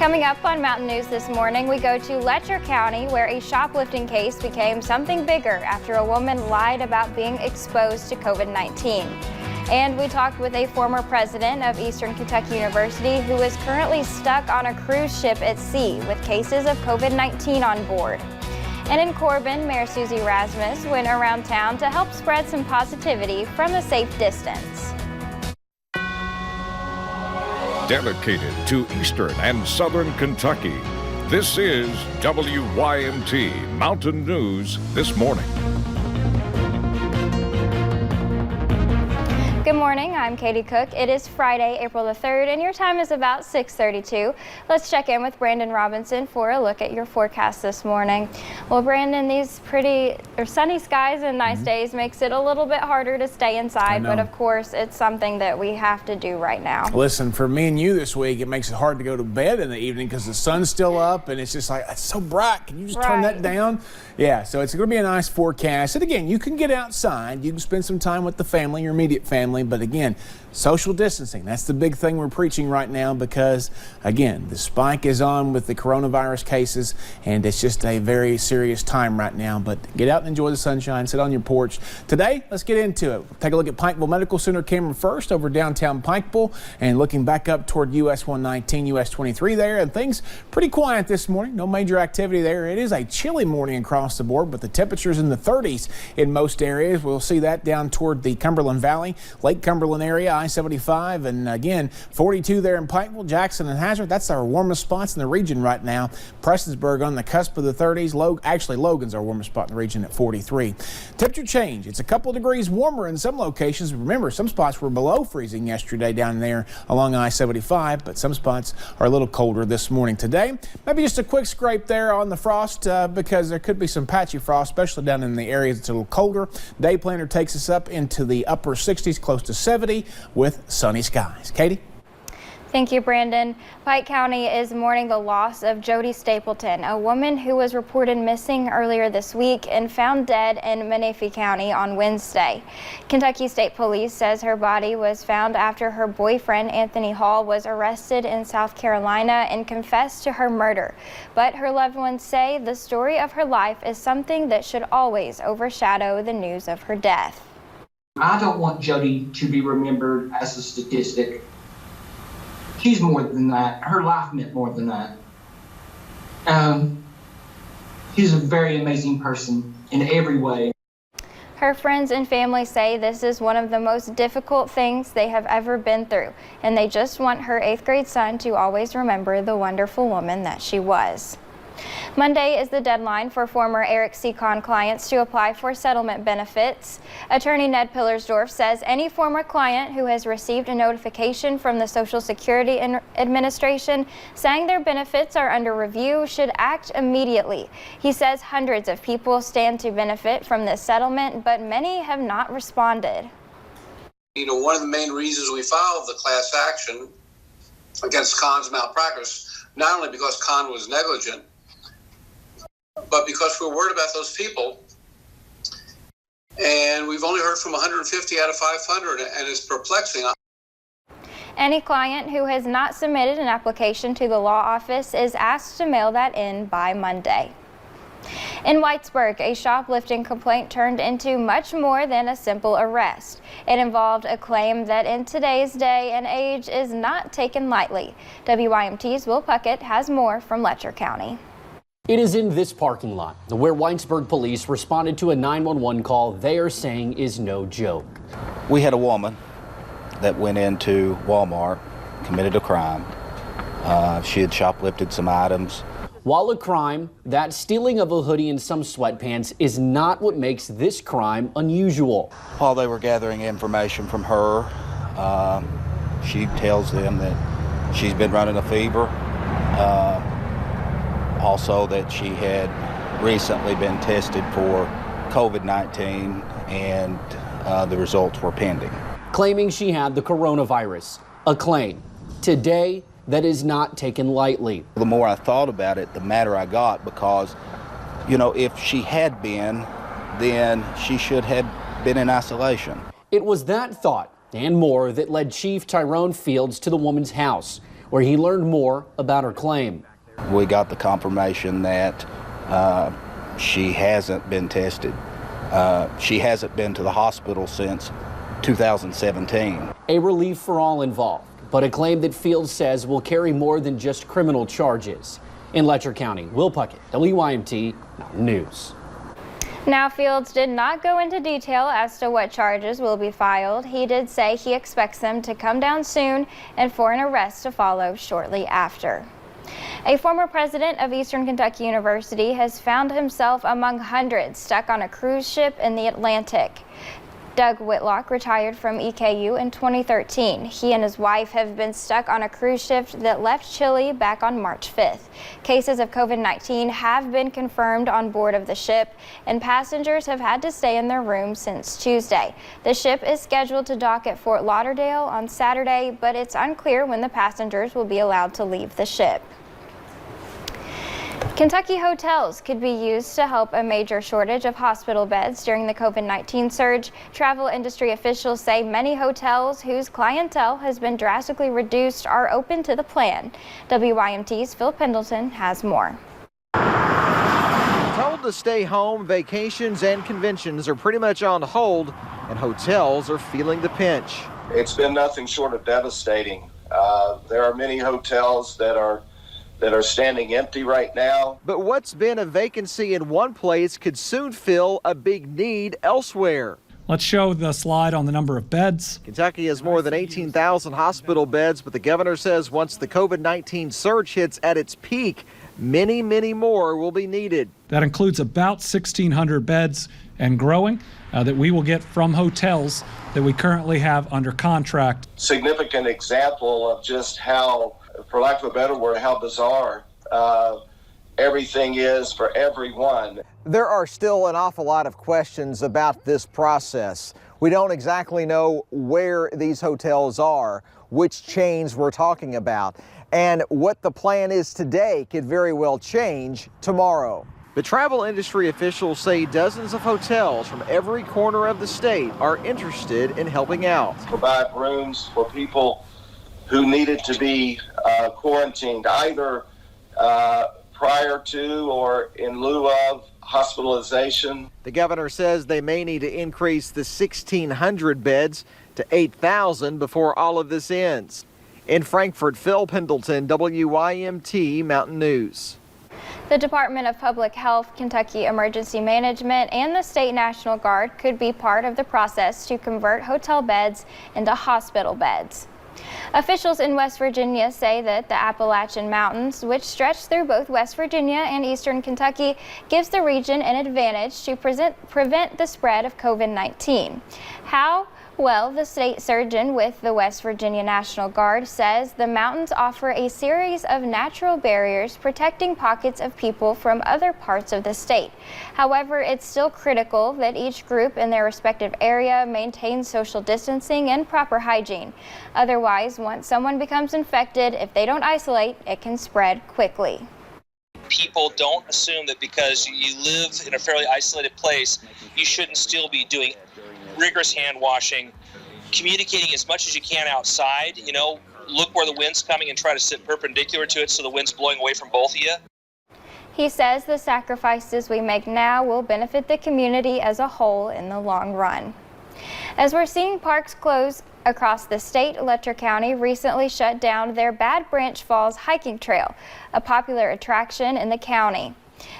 Coming up on Mountain News this morning, we go to Letcher County, where a shoplifting case became something bigger after a woman lied about being exposed to COVID-19. And we talked with a former president of Eastern Kentucky University who is currently stuck on a cruise ship at sea with cases of COVID-19 on board. And in Corbin, Mayor Susie Rasmus went around town to help spread some positivity from a safe distance. Dedicated to Eastern and Southern Kentucky, this is WYMT Mountain News This Morning. Good morning, I'm Katie Cook. It is Friday, April the 3rd, and your time is about 6:32. Let's check in with Brandon Robinson for a look at your forecast this morning. Well, Brandon, these sunny skies and nice days makes it a little bit harder to stay inside, but of course, it's something that we have to do right now. Listen, for me and you this week, it makes it hard to go to bed in the evening because the sun's still up and it's just like, it's so bright. Can you just turn that down? Yeah, so it's going to be a nice forecast. And again, you can get outside. You can spend some time with the family, your immediate family. But again, social distancing, that's the big thing we're preaching right now because, again, the spike is on with the coronavirus cases, and it's just a very serious time right now. But get out and enjoy the sunshine, sit on your porch. Today, let's get into it. Take a look at Pikeville Medical Center camera first over downtown Pikeville, and looking back up toward US 119, US 23 there, and things pretty quiet this morning. No major activity there. It is a chilly morning across the board, but the temperatures in the 30s in most areas. We'll see that down toward the Cumberland Valley, Lake Cumberland area, I-75, and again 42 there in Pikeville, Jackson, and Hazard. That's our warmest spots in the region right now. Prestonsburg on the cusp of the 30s. Actually, Logan's our warmest spot in the region at 43. Temperature change. It's a couple degrees warmer in some locations. Remember, some spots were below freezing yesterday down there along I-75, but some spots are a little colder this morning. Today, maybe just a quick scrape there on the frost because there could be some patchy frost, especially down in the areas that's a little colder. Day planner takes us up into the upper 60s, close to 70 with sunny skies. Katie? Thank you, Brandon. Pike County is mourning the loss of Jody Stapleton, a woman who was reported missing earlier this week and found dead in Menifee County on Wednesday. Kentucky State Police says her body was found after her boyfriend, Anthony Hall, was arrested in South Carolina and confessed to her murder. But her loved ones say the story of her life is something that should always overshadow the news of her death. I don't want Jody to be remembered as a statistic. She's more than that. Her life meant more than that. She's a very amazing person in every way. Her friends and family say this is one of the most difficult things they have ever been through, and they just want her 8th grade son to always remember the wonderful woman that she was. Monday is the deadline for former Eric Seacon clients to apply for settlement benefits. Attorney Ned Pillersdorf says any former client who has received a notification from the Social Security Administration saying their benefits are under review should act immediately. He says hundreds of people stand to benefit from this settlement, but many have not responded. You know, one of the main reasons we filed the class action against Con's malpractice, not only because Con was negligent, but because we're worried about those people. And we've only heard from 150 out of 500, and it's perplexing. Any client who has not submitted an application to the law office is asked to mail that in by Monday. In Whitesburg, a shoplifting complaint turned into much more than a simple arrest. It involved a claim that in today's day and age is not taken lightly. WYMT's Will Puckett has more from Letcher County. It is in this parking lot where Whitesburg police responded to a 911 call they are saying is no joke. We had a woman that went into Walmart, committed a crime. She had shoplifted some items. While a crime, that stealing of a hoodie and some sweatpants is not what makes this crime unusual. While they were gathering information from her, she tells them that she's been running a fever. Also that she had recently been tested for COVID-19 and the results were pending. Claiming she had the coronavirus, a claim today that is not taken lightly. The more I thought about it, the madder I got because, you know, if she had been, then she should have been in isolation. It was that thought and more that led Chief Tyrone Fields to the woman's house, where he learned more about her claim. We got the confirmation that she hasn't been tested. She hasn't been to the hospital since 2017. A relief for all involved, but a claim that Fields says will carry more than just criminal charges. In Letcher County, Will Puckett, WYMT Mountain News. Now, Fields did not go into detail as to what charges will be filed. He did say he expects them to come down soon and for an arrest to follow shortly after. A former president of Eastern Kentucky University has found himself among hundreds stuck on a cruise ship in the Atlantic. Doug Whitlock retired from EKU in 2013. He and his wife have been stuck on a cruise ship that left Chile back on March 5th. Cases of COVID-19 have been confirmed on board of the ship, and passengers have had to stay in their rooms since Tuesday. The ship is scheduled to dock at Fort Lauderdale on Saturday, but it's unclear when the passengers will be allowed to leave the ship. Kentucky hotels could be used to help a major shortage of hospital beds during the COVID-19 surge. Travel industry officials say many hotels whose clientele has been drastically reduced are open to the plan. WYMT's Phil Pendleton has more. Told to stay home, vacations and conventions are pretty much on hold, and hotels are feeling the pinch. It's been nothing short of devastating. There are many hotels that are standing empty right now. But what's been a vacancy in one place could soon fill a big need elsewhere. Let's show the slide on the number of beds. Kentucky has more than 18,000 hospital beds, but the governor says once the COVID-19 surge hits at its peak, many, many more will be needed. That includes about 1,600 beds and growing that we will get from hotels that we currently have under contract. Significant example of just how, for lack of a better word, how bizarre everything is for everyone. There are still an awful lot of questions about this process. We don't exactly know where these hotels are, which chains we're talking about, and what the plan is today could very well change tomorrow. The travel industry officials say dozens of hotels from every corner of the state are interested in helping out. Provide rooms for people who needed to be quarantined either prior to or in lieu of hospitalization. The governor says they may need to increase the 1,600 beds to 8,000 before all of this ends. In Frankfort, Phil Pendleton, WYMT Mountain News. The Department of Public Health, Kentucky Emergency Management, and the State National Guard could be part of the process to convert hotel beds into hospital beds. Officials in West Virginia say that the Appalachian Mountains, which stretch through both West Virginia and eastern Kentucky, gives the region an advantage to prevent the spread of COVID-19. How? Well, the state surgeon with the West Virginia National Guard says the mountains offer a series of natural barriers protecting pockets of people from other parts of the state. However, it's still critical that each group in their respective area maintains social distancing and proper hygiene. Otherwise, once someone becomes infected, if they don't isolate, it can spread quickly. People don't assume that because you live in a fairly isolated place, you shouldn't still be doing rigorous hand washing, communicating as much as you can outside. You know, look where the wind's coming and try to sit perpendicular to it so the wind's blowing away from both of you. He says the sacrifices we make now will benefit the community as a whole in the long run. As we're seeing parks close across the state, Letcher County recently shut down their Bad Branch Falls hiking trail, a popular attraction in the county.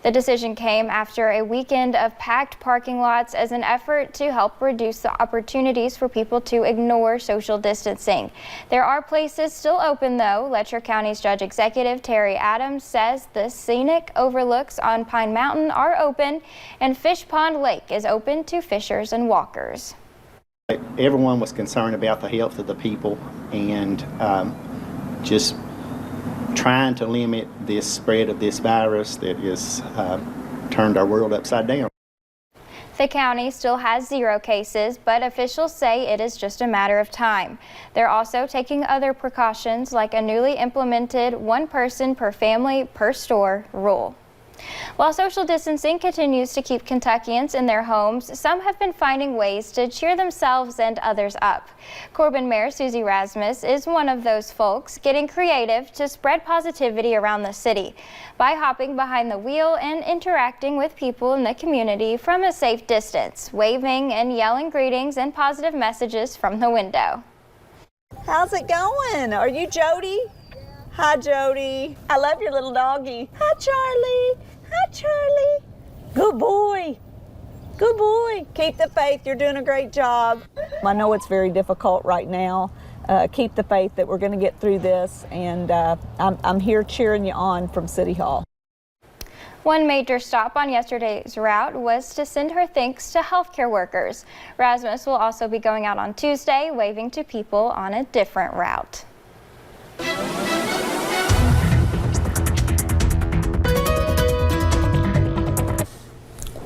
The decision came after a weekend of packed parking lots as an effort to help reduce the opportunities for people to ignore social distancing. There are places still open, though. Letcher County's Judge Executive Terry Adams says the scenic overlooks on Pine Mountain are open, and Fish Pond Lake is open to fishers and walkers. Everyone was concerned about the health of the people and just trying to limit this spread of this virus that has turned our world upside down. The county still has 0 cases, but officials say it is just a matter of time. They're also taking other precautions like a newly implemented 1 person per family per store rule. While social distancing continues to keep Kentuckians in their homes, some have been finding ways to cheer themselves and others up. Corbin Mayor Susie Rasmus is one of those folks getting creative to spread positivity around the city by hopping behind the wheel and interacting with people in the community from a safe distance, waving and yelling greetings and positive messages from the window. How's it going? Are you Jody? Hi, Jody. I love your little doggy. Hi, Charlie. Hi, Charlie. Good boy. Good boy. Keep the faith. You're doing a great job. I know it's very difficult right now. Keep the faith that we're going to get through this, and I'm here cheering you on from City Hall. One major stop on yesterday's route was to send her thanks to healthcare workers. Rasmus will also be going out on Tuesday, waving to people on a different route.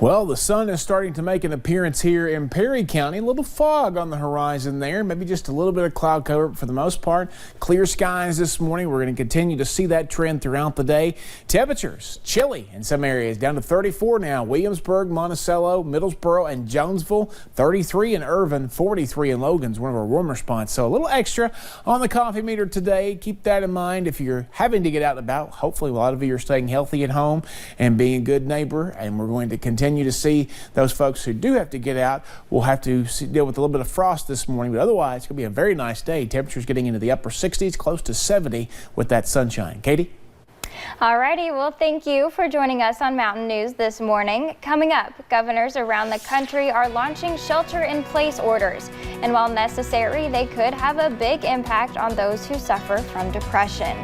Well, the sun is starting to make an appearance here in Perry County. A little fog on the horizon there, maybe just a little bit of cloud cover, but for the most part, clear skies this morning. We're going to continue to see that trend throughout the day. Temperatures chilly in some areas, down to 34 now. Williamsburg, Monticello, Middlesboro, and Jonesville. 33 in Irvin, 43 in Logan's, one of our warmer spots. So a little extra on the coffee meter today. Keep that in mind if you're having to get out and about. Hopefully, a lot of you are staying healthy at home and being a good neighbor, and we're going to continue to see those folks who do have to get out. We'll have to deal with a little bit of frost this morning, but otherwise it's going to be a very nice day. Temperatures getting into the upper 60s, close to 70 with that sunshine. Katie? Alrighty, well, thank you for joining us on Mountain News this morning. Coming up, governors around the country are launching shelter-in-place orders, and while necessary, they could have a big impact on those who suffer from depression.